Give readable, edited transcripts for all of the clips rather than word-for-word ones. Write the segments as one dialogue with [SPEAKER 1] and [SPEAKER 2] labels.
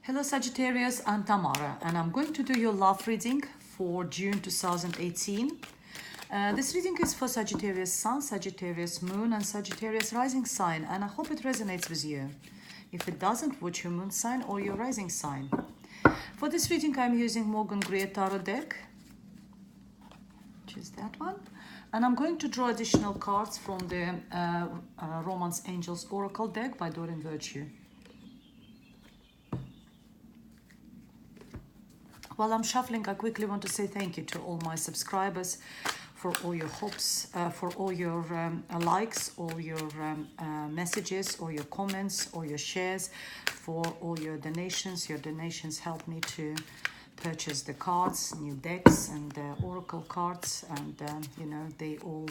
[SPEAKER 1] Hello Sagittarius, I'm Tamara and I'm going to do your love reading for June 2018. This reading is for Sagittarius Sun, Sagittarius Moon and Sagittarius Rising sign, and I hope it resonates with you. If it doesn't, watch your moon sign or your rising sign. For this reading I'm using Morgan Greer Tarot deck, which is that one. And I'm going to draw additional cards from the Romance Angels Oracle deck by Doreen Virtue. While I'm shuffling, I quickly want to say thank you to all my subscribers for all your hopes, for all your likes, all your messages, all your comments, all your shares, for all your donations. Your donations help me to purchase the cards, new decks and oracle cards, and you know, they all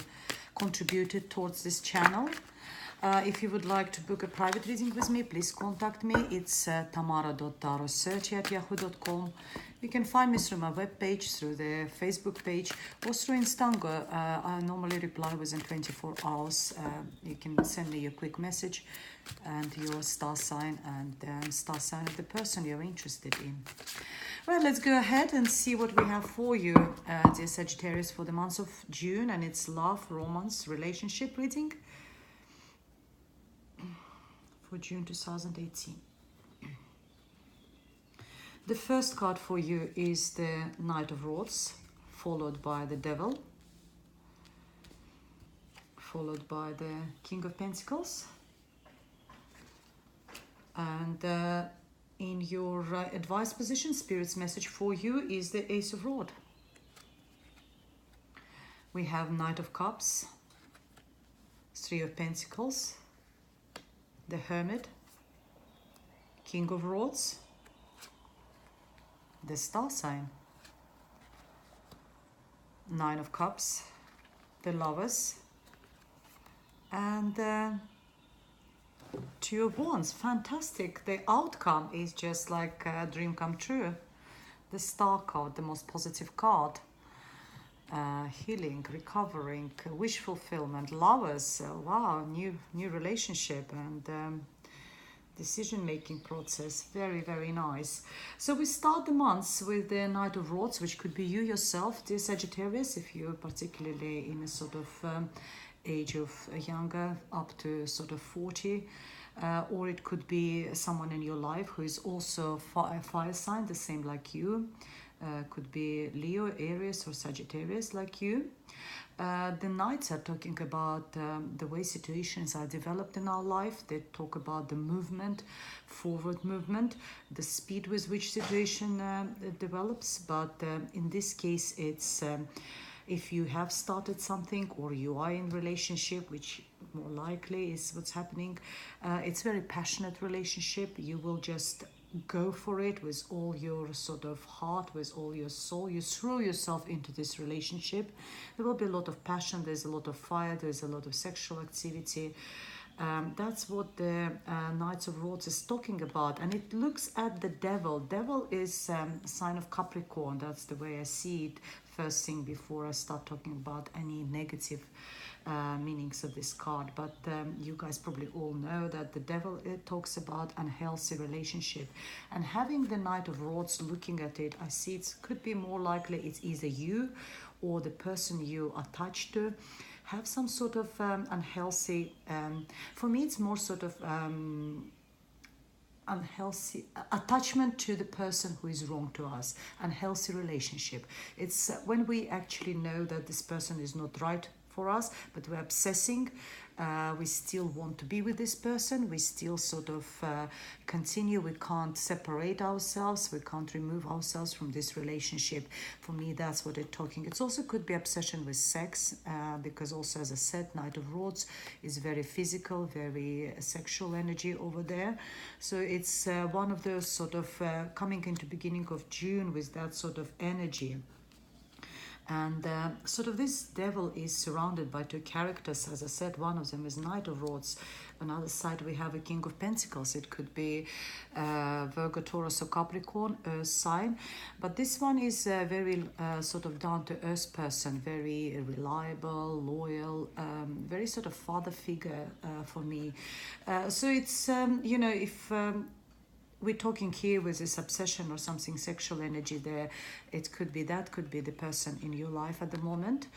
[SPEAKER 1] contributed towards this channel. If you would like to book a private reading with me, please contact me. It's tamara.tarotsearch@yahoo.com. You can find me through my webpage, through the Facebook page, or through Instango. I normally reply within 24 hours. You can send me a quick message and your star sign and star sign of the person you're interested in. Well, let's go ahead and see what we have for you, dear Sagittarius, for the month of June, and it's love, romance, relationship reading for June 2018. The first card for you is the Knight of Swords, followed by the Devil, followed by the King of Pentacles, and in your advice position, Spirit's message for you is the Ace of Swords. We have Knight of Cups, Three of Pentacles, the Hermit, King of Swords, the Star sign, Nine of Cups, the Lovers, and Two of Wands. Fantastic. The outcome is just like a dream come true. The Star card, the most positive card. Healing, recovering, wish fulfillment, lovers. Wow, new relationship and decision-making process. Very, very nice. So we start the months with the Knight of Swords, which could be you yourself, dear Sagittarius, if you're particularly in a sort of age of younger, up to sort of 40. Or it could be someone in your life who is also a fire sign, the same like you. Could be Leo, Aries, or Sagittarius like you. The Knights are talking about the way situations are developed in our life. They talk about the movement, forward movement, the speed with which situation develops. But in this case, it's if you have started something or you are in relationship, which more likely is what's happening, it's very passionate relationship. You will just go for it with all your sort of heart, with all your soul. You throw yourself into this relationship. There will be a lot of passion, there's a lot of fire, there's a lot of sexual activity. That's what the Knights of Swords is talking about. And it looks at the Devil. Devil is a sign of Capricorn. That's the way I see it first thing before I start talking about any negative meanings of this card. But you guys probably all know that the Devil, it talks about unhealthy relationship, and having the Knight of Swords looking at it, I see it could be more likely it's either you or the person you are attached to have some sort of unhealthy, for me it's more sort of unhealthy attachment to the person who is wrong to us, unhealthy relationship. It's when we actually know that this person is not right for us, but we're obsessing. We still want to be with this person. We still sort of continue. We can't separate ourselves. We can't remove ourselves from this relationship. For me, that's what they're talking. It also could be obsession with sex, because also, as I said, Knight of Swords is very physical, very sexual energy over there. So it's one of those sort of coming into beginning of June with that sort of energy. And sort of this Devil is surrounded by two characters. As I said, one of them is Knight of Swords. Another side we have a King of Pentacles. It could be Virgo, Taurus, or Capricorn, Earth sign. But this one is a very sort of down-to-earth person, very reliable, loyal, very sort of father figure for me. So it's, you know, if we're talking here with this obsession or something sexual energy there. It could be that, could be the person in your life at the moment,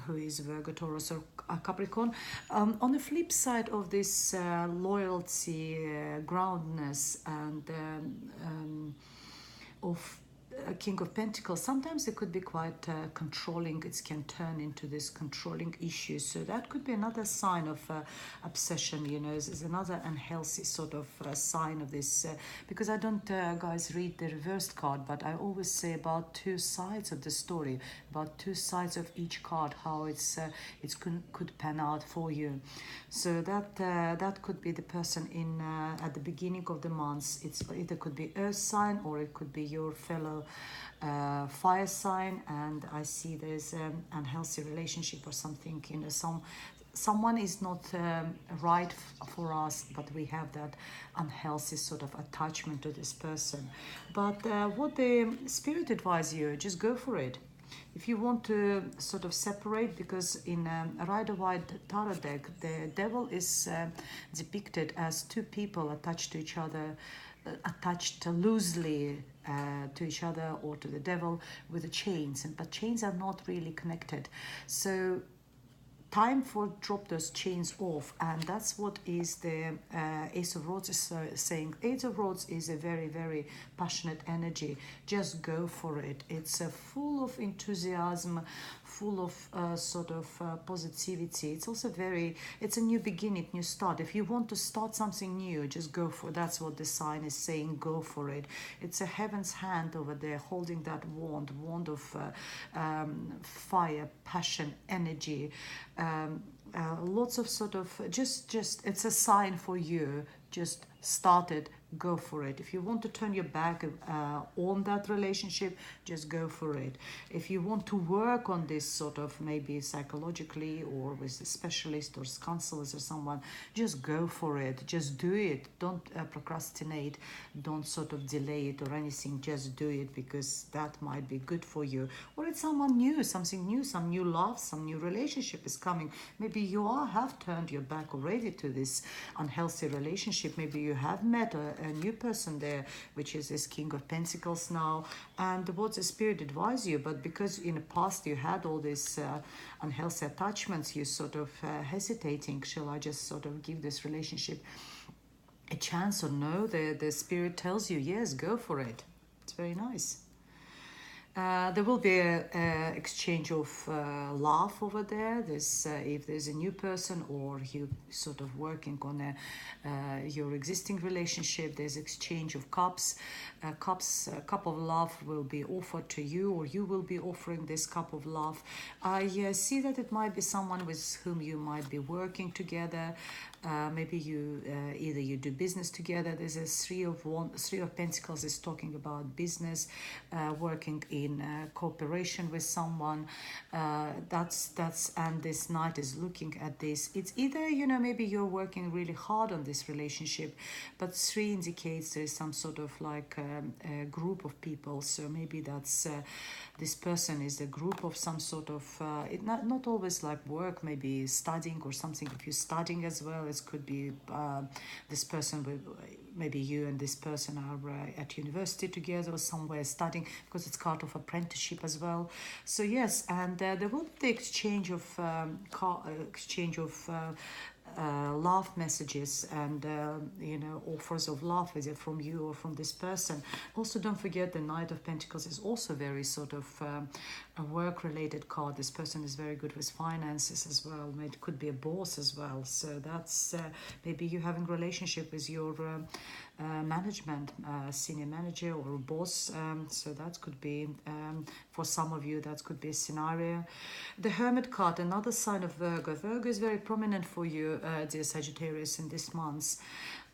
[SPEAKER 1] who is Virgo, Taurus, or Capricorn. On the flip side of this loyalty, groundness, and of King of Pentacles, sometimes it could be quite controlling. It can turn into this controlling issue. So that could be another sign of obsession, you know. Is another unhealthy sort of sign of this. Because I don't, guys, read the reversed card, but I always say about two sides of the story, about two sides of each card, how it could pan out for you. So that could be the person in at the beginning of the month. It's either could be Earth sign or it could be your fellow fire sign, and I see there's an unhealthy relationship or something, you know, someone is not right for us, but we have that unhealthy sort of attachment to this person. But what the spirit advise you, just go for it. If you want to sort of separate, because in a Rider-Waite tarot deck, the devil is depicted as two people attached to each other, attached loosely to each other or to the devil with the chains, but chains are not really connected. So time for drop those chains off, and that's what is the Ace of Rods is saying. Ace of Rods is a very, very passionate energy. Just go for it. It's full of enthusiasm, full of sort of positivity. It's also it's a new beginning, new start. If you want to start something new, just go for it. That's what the sign is saying. Go for it. It's a heaven's hand over there holding that wand of fire, passion, energy. Lots of sort of just it's a sign for you. Just start it, go for it. If you want to turn your back on that relationship, just go for it. If you want to work on this sort of maybe psychologically or with a specialist or counselors or someone, just go for it. Just do it. Don't procrastinate. Don't sort of delay it or anything. Just do it, because that might be good for you. Or it's someone new, something new, some new love, some new relationship is coming. Maybe you have turned your back already to this unhealthy relationship. Maybe you have met a new person there, which is this King of Pentacles now. And what the spirit advise you, but because in the past you had all these unhealthy attachments, you sort of hesitating, shall I just sort of give this relationship a chance or no? The spirit tells you, yes, go for it. It's very nice. There will be a exchange of love over there. If there's a new person or you sort of working on your existing relationship, there's exchange of cups. A cup of love will be offered to you, or you will be offering this cup of love. I see that it might be someone with whom you might be working together. Maybe you either you do business together. There's a three of Pentacles is talking about business, working in cooperation with someone. That's and this Knight is looking at this. It's either, you know, maybe you're working really hard on this relationship, but 3 indicates there's some sort of like a group of people. So maybe that's this person is a group of some sort of not always like work, maybe studying or something. If you're studying as well, it could be this person with maybe you and this person are at university together or somewhere studying, because it's card of apprenticeship as well. So yes, and there will be the exchange of love messages and you know, offers of love, is it from you or from this person. Also, don't forget the Knight of Pentacles is also very sort of a work related card. This person is very good with finances as well. It could be a boss as well. So that's maybe you having relationship with your management, senior manager or boss. So that could be for some of you, that could be a scenario. The Hermit card, another sign of Virgo. Virgo is very prominent for you, dear Sagittarius, in this month.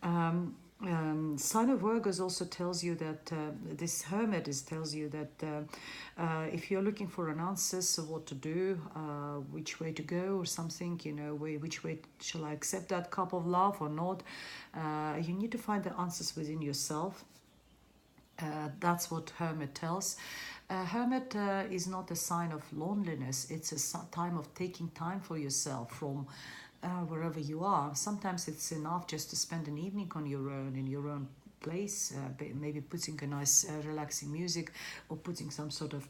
[SPEAKER 1] Sign of Virgos also tells you that this Hermit tells you that if you're looking for an answer, so what to do, which way to go or something, you know, which way shall I accept that cup of love or not, you need to find the answers within yourself. That's what Hermit tells. Hermit is not a sign of loneliness. It's a time of taking time for yourself from wherever you are. Sometimes it's enough just to spend an evening on your own, in your own place, maybe putting a nice relaxing music, or putting some sort of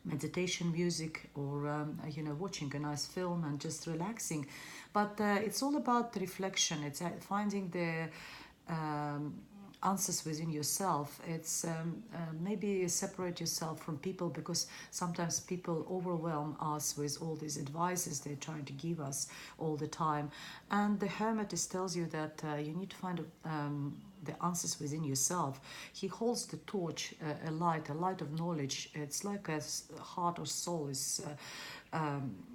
[SPEAKER 1] meditation music, or you know, watching a nice film and just relaxing. But it's all about reflection. It's finding the answers within yourself. It's maybe separate yourself from people, because sometimes people overwhelm us with all these advices they're trying to give us all the time. And the Hermetist tells you that you need to find the answers within yourself. He holds the torch, a light of knowledge. It's like a heart or soul is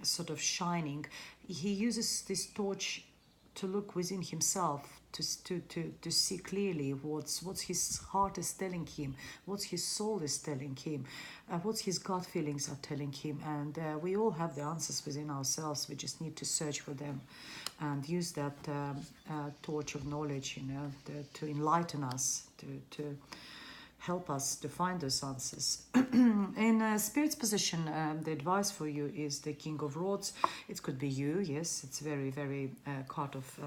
[SPEAKER 1] sort of shining. He uses this torch to look within himself, to see clearly what's his heart is telling him, what his soul is telling him, what his gut feelings are telling him. And we all have the answers within ourselves. We just need to search for them and use that torch of knowledge, you know, to enlighten us, to help us to find those answers. In Spirit's position, the advice for you is the King of Rods. It could be you, yes. It's very, very card of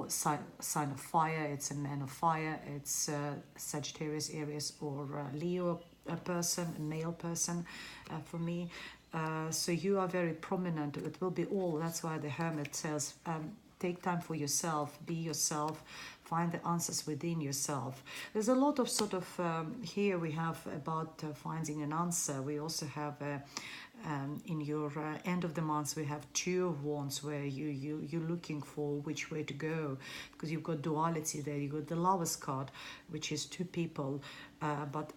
[SPEAKER 1] sign of fire. It's a man of fire. It's Sagittarius, Aries, or Leo person, a male person for me. So you are very prominent. It will be all. That's why the Hermit says, take time for yourself, be yourself, find the answers within yourself. There's a lot of sort of, here we have about finding an answer. We also have in your end of the month, we have Two of Wands, where you're looking for which way to go, because you've got duality there. You've got the Lover's card, which is two people, but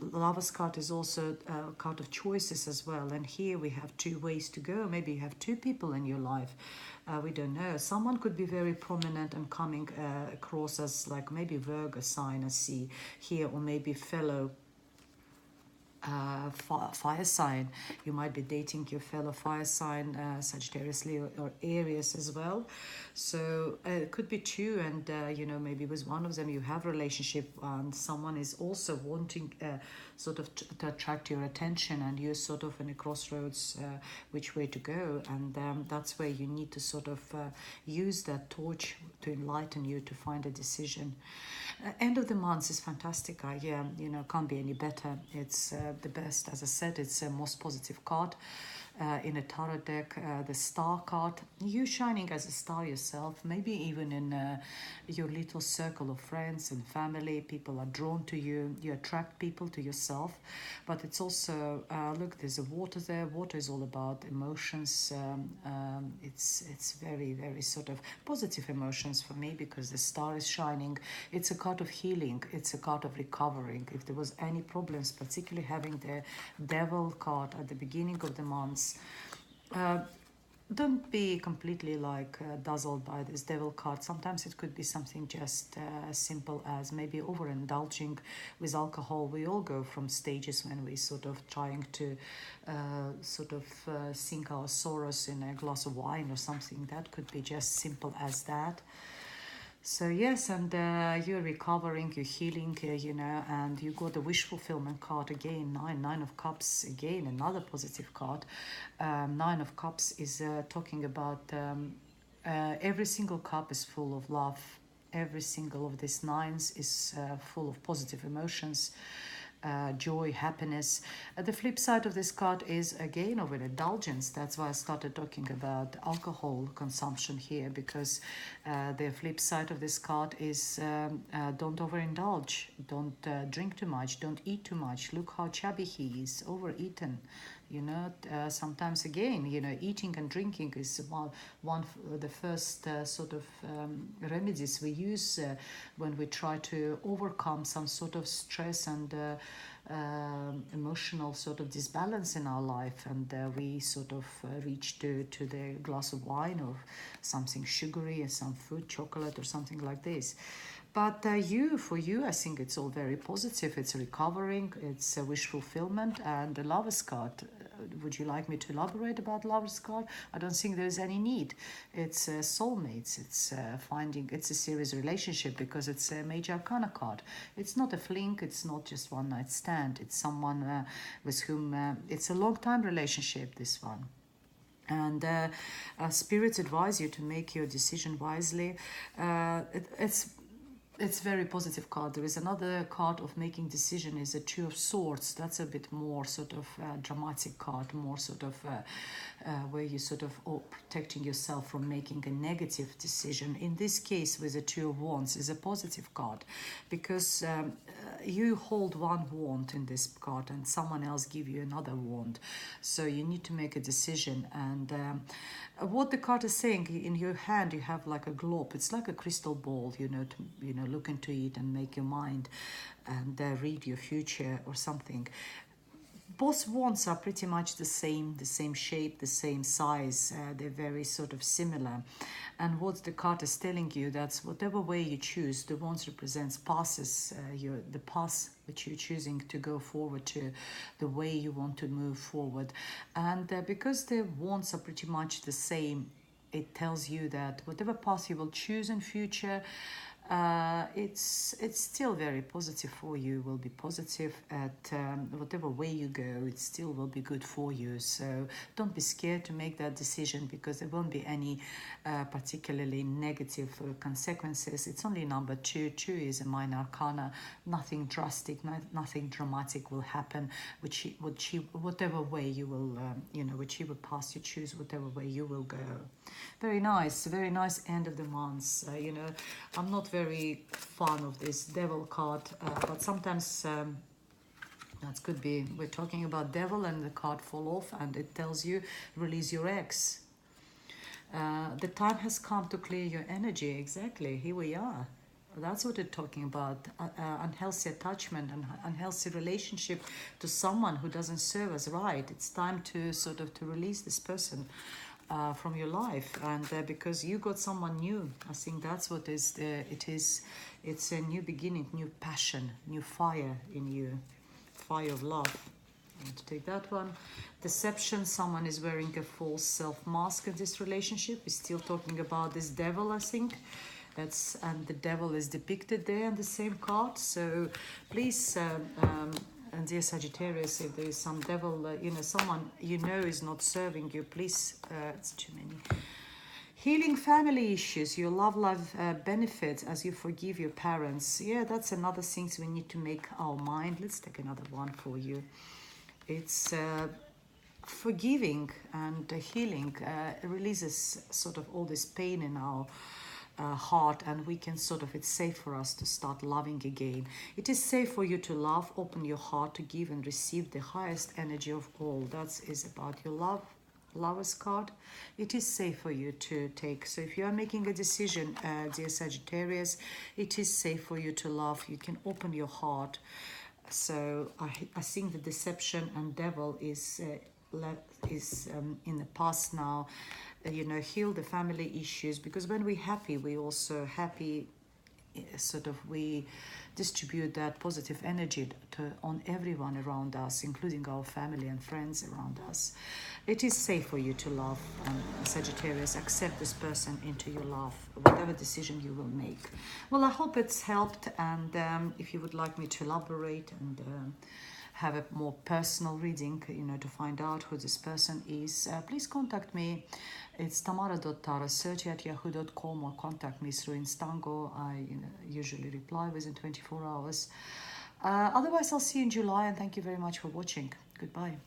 [SPEAKER 1] Lover's card is also a card of choices as well. And here we have two ways to go. Maybe you have two people in your life. We don't know. Someone could be very prominent and coming across as like maybe Virgo sign, I see here, or maybe fellow fire sign. You might be dating your fellow fire sign, Sagittarius, Leo, or Aries as well. So it could be two, and you know, maybe with one of them you have a relationship, and someone is also wanting sort of to attract your attention, and you're sort of in a crossroads which way to go. And that's where you need to sort of use that torch to enlighten you to find a decision. End of the month is fantastic. Yeah, you know, can't be any better. It's the best. As I said, it's the most positive card in a tarot deck. The star card, you shining as a star yourself, maybe even in your little circle of friends and family. People are drawn to you. You attract people to yourself. But it's also, look, there's a water there. Water is all about emotions. It's very, very sort of positive emotions for me, because the star is shining. It's a card of healing. It's a card of recovering. If there was any problems, particularly having the Devil card at the beginning of the month, don't be completely like dazzled by this Devil card. Sometimes it could be something just as simple as maybe overindulging with alcohol. We all go from stages when we sort of trying to sink our sorrows in a glass of wine or something. That could be just simple as that. So yes, and you're recovering, you're healing, you know, and you got the wish fulfillment card again, nine of cups, again another positive card. Nine of cups is talking about every single cup is full of love. Every single of these nines is full of positive emotions. Joy, happiness. The flip side of this card is again overindulgence. That's why I started talking about alcohol consumption here, because the flip side of this card is don't overindulge, don't drink too much, don't eat too much. Look how chubby he is, overeaten. You know, sometimes again, you know, eating and drinking is one of the first sort of remedies we use when we try to overcome some sort of stress and emotional sort of disbalance in our life, and we sort of reach to the glass of wine or something sugary and some food, chocolate or something like this. But for you, I think it's all very positive. It's recovering, it's a wish fulfillment, and the Lover's card. Would you like me to elaborate about Lover's card? I don't think there's any need. It's soulmates. It's finding. It's a serious relationship, because it's a major arcana card. It's not a fling. It's not just one night stand. It's someone with whom it's a long time relationship. This one. And spirits advise you to make your decision wisely. It's very positive card. There is another card of making decision is a Two of Swords. That's a bit more sort of dramatic card, more sort of where you sort of protecting yourself from making a negative decision. In this case, with the Two of Wands, is a positive card, because you hold one wand in this card and someone else give you another wand. So you need to make a decision. And what the card is saying, in your hand you have like a globe. It's like a crystal ball, to look into it and make your mind and read your future or something. Both wands are pretty much the same shape, the same size. They're very sort of similar. And what the card is telling you, that's whatever way you choose, the wands represents passes, the path which you're choosing to go forward to, the way you want to move forward. And because the wands are pretty much the same, it tells you that whatever path you will choose in future, it's still very positive for you, will be positive at whatever way you go, it still will be good for you. So don't be scared to make that decision, because there won't be any particularly negative consequences. It's only number 2. 2 is a minor arcana. Nothing drastic, nothing dramatic will happen, whatever way you will, whichever path you choose, whatever way you will go. Very nice end of the month. I'm not very fan of this devil card, but sometimes that could be, we're talking about devil and the card fall off and it tells you release your ex. The time has come to clear your energy. Exactly, here we are. That's what we're talking about. Unhealthy attachment and unhealthy relationship to someone who doesn't serve us right. It's time to sort of to release this person from your life, and because you got someone new. I think that's what it is. It's a new beginning, new passion, new fire in you, fire of love. I want to take that one. Deception. Someone is wearing a false self mask in this relationship. We're still talking about this devil, I think. And the devil is depicted there in the same card. So please, and dear Sagittarius, if there is some devil, someone is not serving you, please, it's too many. Healing family issues, your love life benefits as you forgive your parents. Yeah, that's another thing we need to make our mind. Let's take another one for you. It's forgiving and healing releases sort of all this pain in our heart, and we can sort of, it's safe for us to start loving again. It is safe for you to love, open your heart to give and receive the highest energy of all. That is about your love, Lover's card. It is safe for you to take. So if you are making a decision, dear Sagittarius, it is safe for you to love. You can open your heart. So I think the deception and devil is in the past now. Heal the family issues, because when we're happy, we also happy, sort of we distribute that positive energy on everyone around us, including our family and friends around us. It is safe for you to love, Sagittarius. Accept this person into your life, whatever decision you will make. Well, I hope it's helped, and if you would like me to elaborate and have a more personal reading, to find out who this person is, please contact me. It's tamara.tarasearch@yahoo.com, or contact me through Instango. I usually reply within 24 hours. Otherwise, I'll see you in July, and thank you very much for watching. Goodbye.